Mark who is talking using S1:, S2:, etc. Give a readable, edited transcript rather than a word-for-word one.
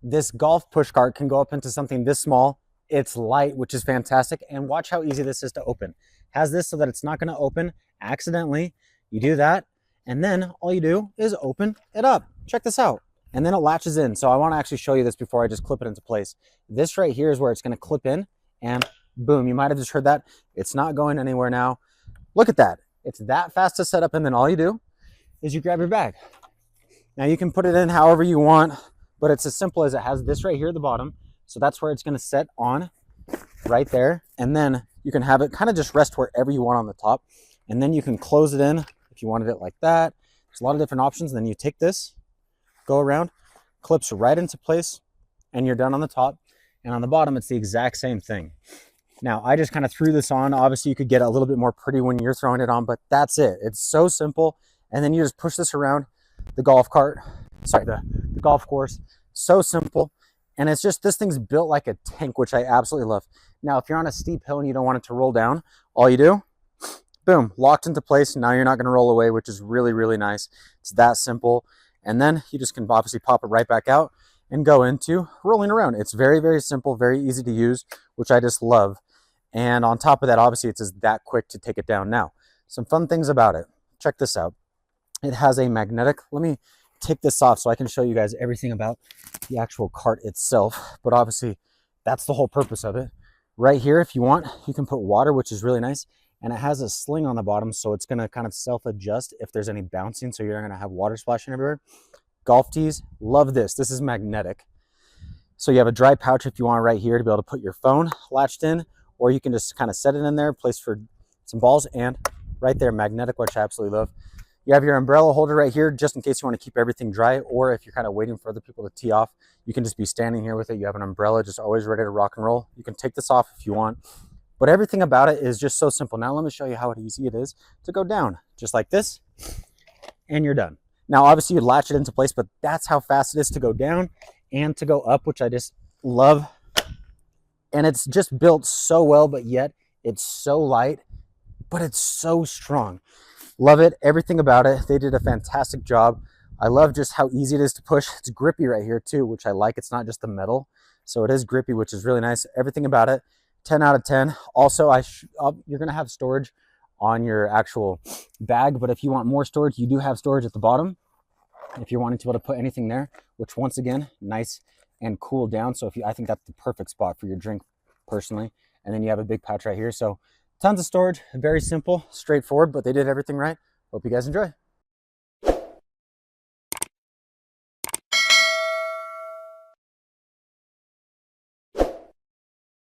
S1: This golf push cart can go up into something this small. It's light, which is fantastic. And watch how easy this is to open. Has this so that it's not going to open accidentally. You do that, and then all you do is open it up. Check this out. And then it latches in. So I want to actually show you this before I just clip it into place. This right here is where it's going to clip in, and boom, you might have just heard that. It's not going anywhere now. Look at that. It's that fast to set up, and then all you do is you grab your bag. Now you can put it in however you want, but it's as simple as it has this right here at the bottom. So that's where it's going to set on right there. And then you can have it kind of just rest wherever you want on the top. And then you can close it in if you wanted it like that. There's a lot of different options. Then you take this, go around, clips right into place, and you're done on the top. And on the bottom, it's the exact same thing. Now, I just kind of threw this on. Obviously, you could get a little bit more pretty when you're throwing it on, but that's it. It's so simple. And then you just push this around the golf cart, sorry, the golf course. So simple. And it's just, this thing's built like a tank, which I absolutely love. Now, if you're on a steep hill and you don't want it to roll down, all you do, boom, locked into place. Now you're not going to roll away, which is really, really nice. It's that simple. And then you just can obviously pop it right back out and go into rolling around. It's very, very simple, very easy to use, which I just love. And on top of that, obviously it's just that quick to take it down. Now, some fun things about it. Check this out. It has a magnetic, let me take this off so I can show you guys everything about the actual cart itself. But obviously that's the whole purpose of it. Right here, if you want, you can put water, which is really nice. And it has a sling on the bottom, so it's gonna kind of self-adjust if there's any bouncing, so you're not gonna have water splashing everywhere. Golf tees, love this. This is magnetic. So you have a dry pouch if you want right here to be able to put your phone latched in, or you can just kind of set it in there, place for some balls, and right there, magnetic, which I absolutely love. You have your umbrella holder right here, just in case you want to keep everything dry, or if you're kind of waiting for other people to tee off, you can just be standing here with it. You have an umbrella, just always ready to rock and roll. You can take this off if you want, but everything about it is just so simple. Now let me show you how easy it is to go down, just like this, and you're done. Now, obviously you latch it into place, but that's how fast it is to go down and to go up, which I just love. And it's just built so well, but yet it's so light, but it's so strong. Love it, everything about it. They did a fantastic job. I love just how easy it is to push. It's grippy right here too, which I like. It's not just the metal, so it is grippy, which is really nice. Everything about it, 10 out of 10. Also, you're gonna have storage on your actual bag, but if you want more storage, you do have storage at the bottom if you're wanting to be able to put anything there, which once again, nice and cool down. So I think that's the perfect spot for your drink personally. And then you have a big pouch right here. So tons of storage, very simple, straightforward, but they did everything right. Hope you guys enjoy.